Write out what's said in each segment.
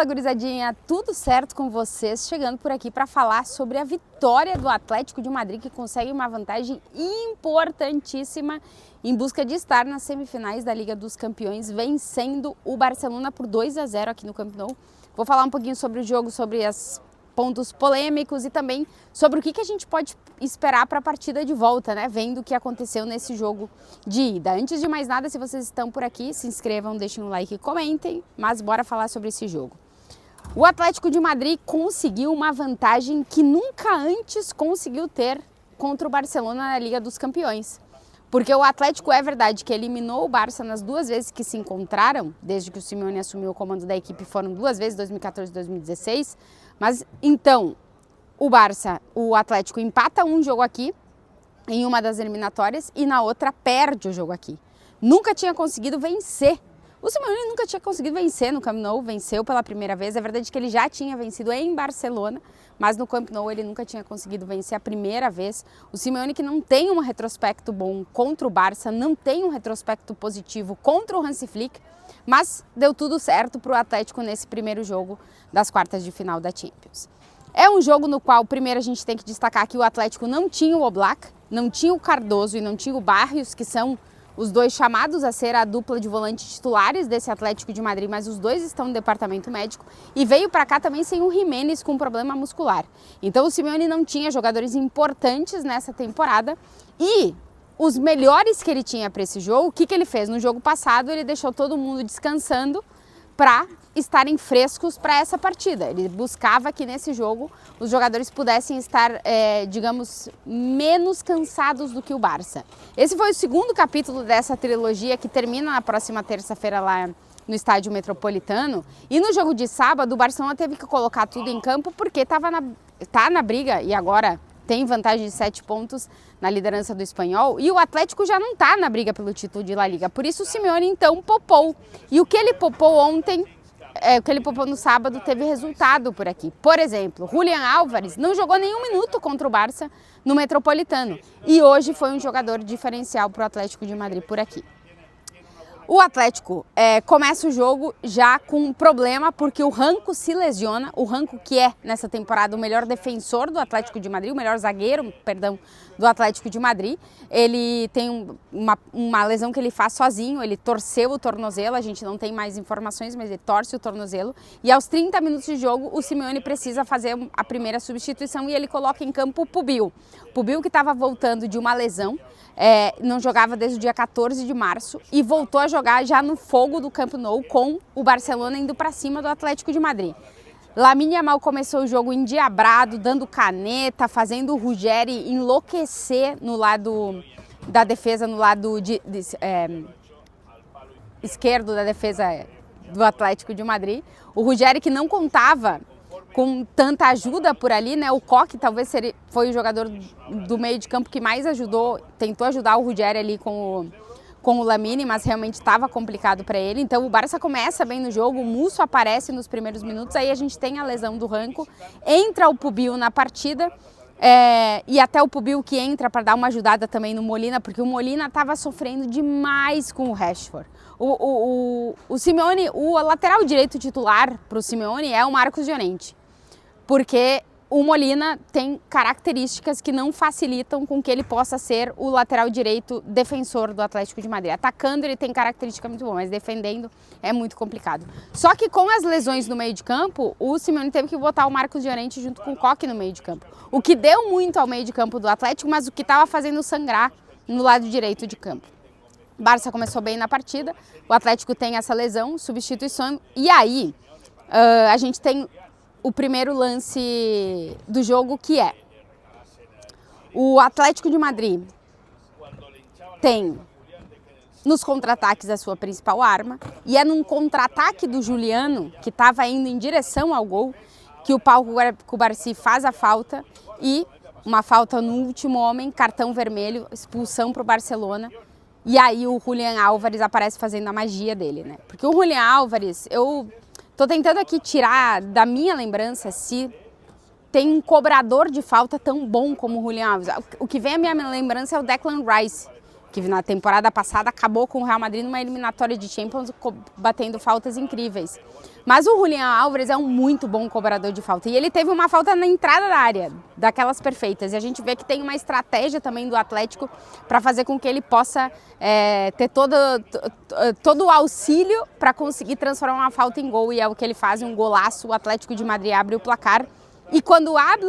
Fala, gurizadinha, tudo certo com vocês? Chegando por aqui para falar sobre a vitória do Atlético de Madrid, que consegue uma vantagem importantíssima em busca de estar nas semifinais da Liga dos Campeões, vencendo o Barcelona por 2-0 aqui no Camp Nou. Vou falar um pouquinho sobre o jogo, sobre os pontos polêmicos e também sobre o que a gente pode esperar para a partida de volta, né? Vendo o que aconteceu nesse jogo de ida. Antes de mais nada, se vocês estão por aqui, se inscrevam, deixem um like e comentem, mas bora falar sobre esse jogo. O Atlético de Madrid conseguiu uma vantagem que nunca antes conseguiu ter contra o Barcelona na Liga dos Campeões. Porque o Atlético, é verdade que eliminou o Barça nas duas vezes que se encontraram, desde que o Simeone assumiu o comando da equipe, foram duas vezes, 2014 e 2016. Mas então, o Atlético empata um jogo aqui, em uma das eliminatórias, e na outra perde o jogo aqui. Nunca tinha conseguido vencer. O Simeone nunca tinha conseguido vencer no Camp Nou, venceu pela primeira vez. É verdade que ele já tinha vencido em Barcelona, mas no Camp Nou ele nunca tinha conseguido vencer a primeira vez. O Simeone, que não tem um retrospecto bom contra o Barça, não tem um retrospecto positivo contra o Hansi Flick, mas deu tudo certo para o Atlético nesse primeiro jogo das quartas de final da Champions. É um jogo no qual, primeiro, a gente tem que destacar que o Atlético não tinha o Oblak, não tinha o Cardoso e não tinha o Barrios, que são os dois chamados a ser a dupla de volantes titulares desse Atlético de Madrid, mas os dois estão no departamento médico, e veio para cá também sem o Jiménez com problema muscular. Então o Simeone não tinha jogadores importantes nessa temporada, e os melhores que ele tinha para esse jogo, o que ele fez? No jogo passado ele deixou todo mundo descansando para estarem frescos para essa partida. Ele buscava que nesse jogo os jogadores pudessem estar, digamos, menos cansados do que o Barça. Esse foi o segundo capítulo dessa trilogia, que termina na próxima terça-feira lá no Estádio Metropolitano. E no jogo de sábado o Barcelona teve que colocar tudo em campo porque tá na briga e agora tem vantagem de 7 pontos na liderança do Espanhol, e o Atlético já não está na briga pelo título de La Liga. Por isso o Simeone então popou. E o que ele popou ontem, o que ele popou no sábado, teve resultado por aqui. Por exemplo, Julián Álvares não jogou nenhum minuto contra o Barça no Metropolitano. E hoje foi um jogador diferencial para o Atlético de Madrid por aqui. O Atlético começa o jogo já com um problema, porque o Ranco se lesiona. O Ranco, que é nessa temporada o melhor defensor do Atlético de Madrid, o melhor zagueiro, perdão, do Atlético de Madrid. Ele tem uma lesão que ele faz sozinho, ele torceu o tornozelo, a gente não tem mais informações, mas ele torce o tornozelo. E aos 30 minutos de jogo, o Simeone precisa fazer a primeira substituição e ele coloca em campo o Pubil. Pubil, que estava voltando de uma lesão, não jogava desde o dia 14 de março e voltou a jogar já no fogo do Camp Nou, com o Barcelona indo para cima do Atlético de Madrid. Lamine Yamal começou o jogo endiabrado, dando caneta, fazendo o Ruggeri enlouquecer no lado da defesa, no lado esquerdo da defesa do Atlético de Madrid. O Ruggeri, que não contava com tanta ajuda por ali, né? O Koch talvez foi o jogador do meio de campo que mais ajudou, tentou ajudar o Ruggeri ali com o Lamine, mas realmente estava complicado para ele. Então o Barça começa bem no jogo, o Musso aparece nos primeiros minutos, aí a gente tem a lesão do Ranco, entra o Pubil na partida, e até o Pubil que entra para dar uma ajudada também no Molina, porque o Molina estava sofrendo demais com o Rashford. O Simeone, o lateral direito titular para o Simeone é o Marcos Llorente, porque o Molina tem características que não facilitam com que ele possa ser o lateral direito defensor do Atlético de Madrid. Atacando ele tem característica muito boa, mas defendendo é muito complicado. Só que com as lesões no meio de campo, o Simeone teve que botar o Marcos Llorente junto com o Koch no meio de campo. O que deu muito ao meio de campo do Atlético, mas o que estava fazendo sangrar no lado direito de campo. O Barça começou bem na partida, o Atlético tem essa lesão, substituição, e aí a gente tem o primeiro lance do jogo, que é o Atlético de Madrid tem nos contra-ataques a sua principal arma, e é num contra-ataque do Juliano, que estava indo em direção ao gol, que o Pau Cubarsí faz a falta, e uma falta no último homem, cartão vermelho, expulsão para o Barcelona. E aí o Julián Álvares aparece fazendo a magia dele, né? Porque o Julián Álvares, eu tô tentando aqui tirar da minha lembrança se tem um cobrador de falta tão bom como o Julián Álvares. O que vem à minha lembrança é o Declan Rice, que na temporada passada acabou com o Real Madrid numa eliminatória de Champions, batendo faltas incríveis. Mas o Julián Álvares é um muito bom cobrador de falta. E ele teve uma falta na entrada da área, daquelas perfeitas. E a gente vê que tem uma estratégia também do Atlético para fazer com que ele possa ter todo o auxílio para conseguir transformar uma falta em gol. E é o que ele faz, um golaço. O Atlético de Madrid abre o placar. E quando abre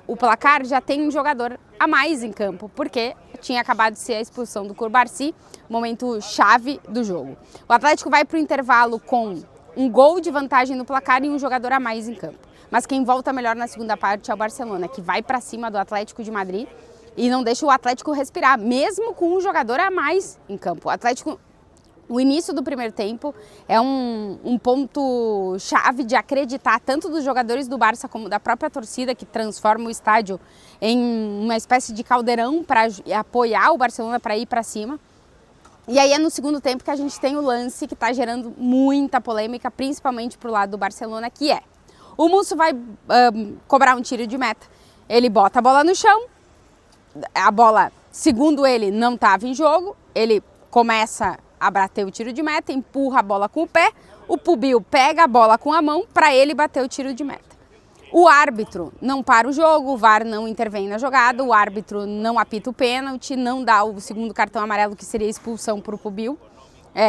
o placar, já tem um jogador a mais em campo, porque tinha acabado de ser a expulsão do Cubarsí, momento chave do jogo. O Atlético vai para o intervalo com um gol de vantagem no placar e um jogador a mais em campo. Mas quem volta melhor na segunda parte é o Barcelona, que vai para cima do Atlético de Madrid e não deixa o Atlético respirar, mesmo com um jogador a mais em campo. O início do primeiro tempo é um ponto-chave de acreditar tanto dos jogadores do Barça como da própria torcida, que transforma o estádio em uma espécie de caldeirão para apoiar o Barcelona para ir para cima. E aí é no segundo tempo que a gente tem o lance que está gerando muita polêmica, principalmente para o lado do Barcelona, que é: o Musso vai cobrar um tiro de meta, ele bota a bola no chão, a bola, segundo ele, não estava em jogo, ele começa a bater o tiro de meta, empurra a bola com o pé, o Pubil pega a bola com a mão para ele bater o tiro de meta. O árbitro não para o jogo, o VAR não intervém na jogada, o árbitro não apita o pênalti, não dá o segundo cartão amarelo, que seria expulsão para o Pubil.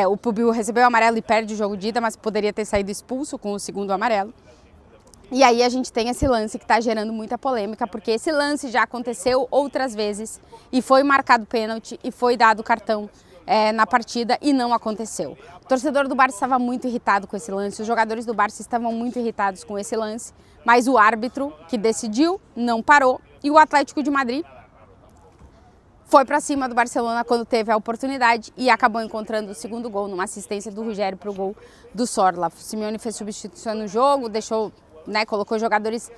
O Pubil recebeu o amarelo e perde o jogo de ida, mas poderia ter saído expulso com o segundo amarelo. E aí a gente tem esse lance que está gerando muita polêmica, porque esse lance já aconteceu outras vezes e foi marcado pênalti e foi dado cartão na partida e não aconteceu. O torcedor do Barça estava muito irritado com esse lance, os jogadores do Barça estavam muito irritados com esse lance, mas o árbitro que decidiu não parou e o Atlético de Madrid foi para cima do Barcelona quando teve a oportunidade e acabou encontrando o segundo gol numa assistência do Rogério para o gol do Sorla. O Simeone fez substituição no jogo, colocou jogadores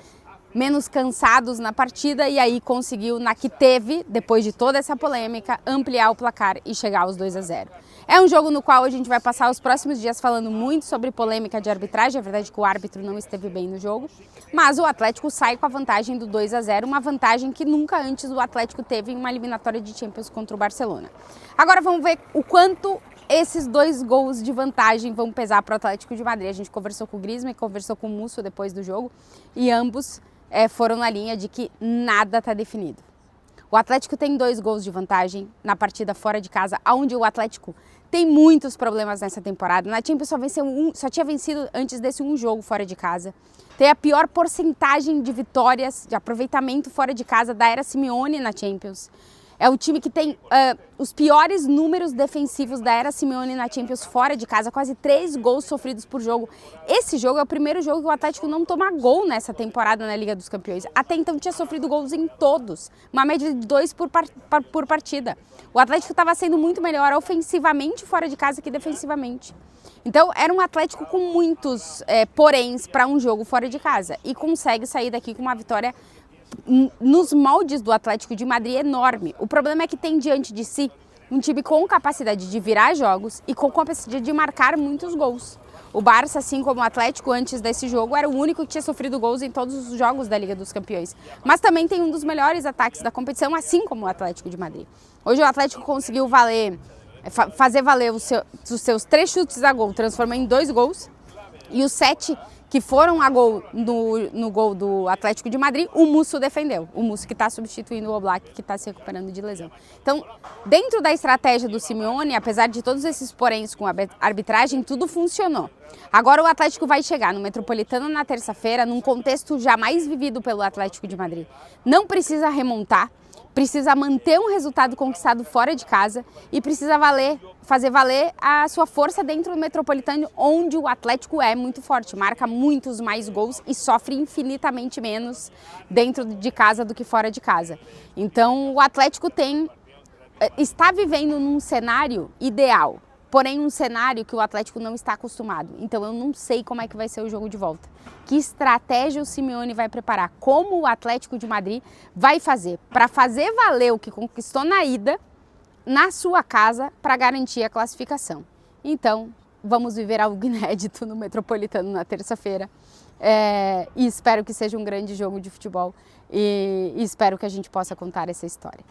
menos cansados na partida e aí conseguiu, na que teve, depois de toda essa polêmica, ampliar o placar e chegar aos 2-0. É um jogo no qual a gente vai passar os próximos dias falando muito sobre polêmica de arbitragem, é verdade que o árbitro não esteve bem no jogo, mas o Atlético sai com a vantagem do 2-0, uma vantagem que nunca antes o Atlético teve em uma eliminatória de Champions contra o Barcelona. Agora vamos ver o quanto esses 2 gols de vantagem vão pesar para o Atlético de Madrid. A gente conversou com o Griezmann e conversou com o Musso depois do jogo e ambos foram na linha de que nada está definido. O Atlético tem 2 gols de vantagem na partida fora de casa, onde o Atlético tem muitos problemas nessa temporada. Na Champions só tinha vencido antes desse um jogo fora de casa. Tem a pior porcentagem de vitórias, de aproveitamento fora de casa da era Simeone na Champions. É o time que tem os piores números defensivos da era Simeone na Champions fora de casa, quase 3 gols sofridos por jogo. Esse jogo é o primeiro jogo que o Atlético não toma gol nessa temporada na Liga dos Campeões. Até então tinha sofrido gols em todos, uma média de 2 por partida. O Atlético estava sendo muito melhor ofensivamente fora de casa que defensivamente. Então era um Atlético com muitos poréns para um jogo fora de casa e consegue sair daqui com uma vitória nos moldes do Atlético de Madrid enorme. O problema é que tem diante de si um time com capacidade de virar jogos e com capacidade de marcar muitos gols. O Barça, assim como o Atlético, antes desse jogo, era o único que tinha sofrido gols em todos os jogos da Liga dos Campeões. Mas também tem um dos melhores ataques da competição, assim como o Atlético de Madrid. Hoje o Atlético conseguiu fazer valer os seus 3 chutes a gol, transformando em 2 gols, e os 7 que foram a gol no gol do Atlético de Madrid, o Musso defendeu. O Musso que está substituindo o Oblak, que está se recuperando de lesão. Então, dentro da estratégia do Simeone, apesar de todos esses poréns com a arbitragem, tudo funcionou. Agora o Atlético vai chegar no Metropolitano na terça-feira, num contexto jamais vivido pelo Atlético de Madrid. Não precisa remontar, precisa manter um resultado conquistado fora de casa e precisa fazer valer a sua força dentro do Metropolitano, onde o Atlético é muito forte, marca muitos mais gols e sofre infinitamente menos dentro de casa do que fora de casa. Então o Atlético está vivendo num cenário ideal, porém um cenário que o Atlético não está acostumado. Então eu não sei como é que vai ser o jogo de volta. Que estratégia o Simeone vai preparar? Como o Atlético de Madrid vai fazer para fazer valer o que conquistou na ida na sua casa para garantir a classificação? Então vamos viver algo inédito no Metropolitano na terça-feira e espero que seja um grande jogo de futebol e espero que a gente possa contar essa história.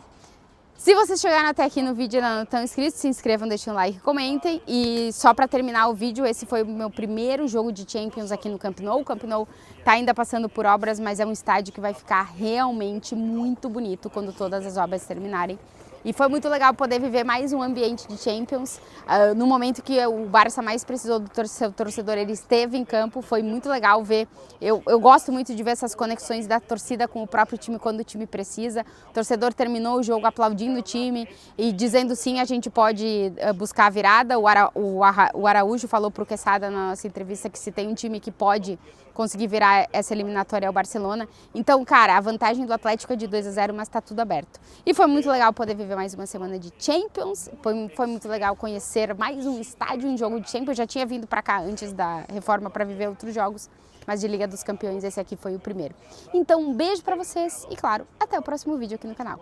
Se vocês chegaram até aqui no vídeo e não estão inscritos, se inscrevam, deixem um like e comentem. E só para terminar o vídeo, esse foi o meu primeiro jogo de Champions aqui no Camp Nou. O Camp Nou está ainda passando por obras, mas é um estádio que vai ficar realmente muito bonito quando todas as obras terminarem. E foi muito legal poder viver mais um ambiente de Champions. No momento que o Barça mais precisou do seu torcedor, ele esteve em campo. Foi muito legal ver. Eu gosto muito de ver essas conexões da torcida com o próprio time quando o time precisa. O torcedor terminou o jogo aplaudindo o time e dizendo sim, a gente pode buscar a virada. O Araújo falou para o Quesada na nossa entrevista que se tem um time que pode conseguir virar essa eliminatória ao Barcelona. Então, cara, a vantagem do Atlético é de 2-0, mas tá tudo aberto. E foi muito legal poder viver mais uma semana de Champions. Foi muito legal conhecer mais um estádio, um jogo de Champions. Eu já tinha vindo para cá antes da reforma para viver outros jogos, mas de Liga dos Campeões esse aqui foi o primeiro. Então, um beijo para vocês e, claro, até o próximo vídeo aqui no canal.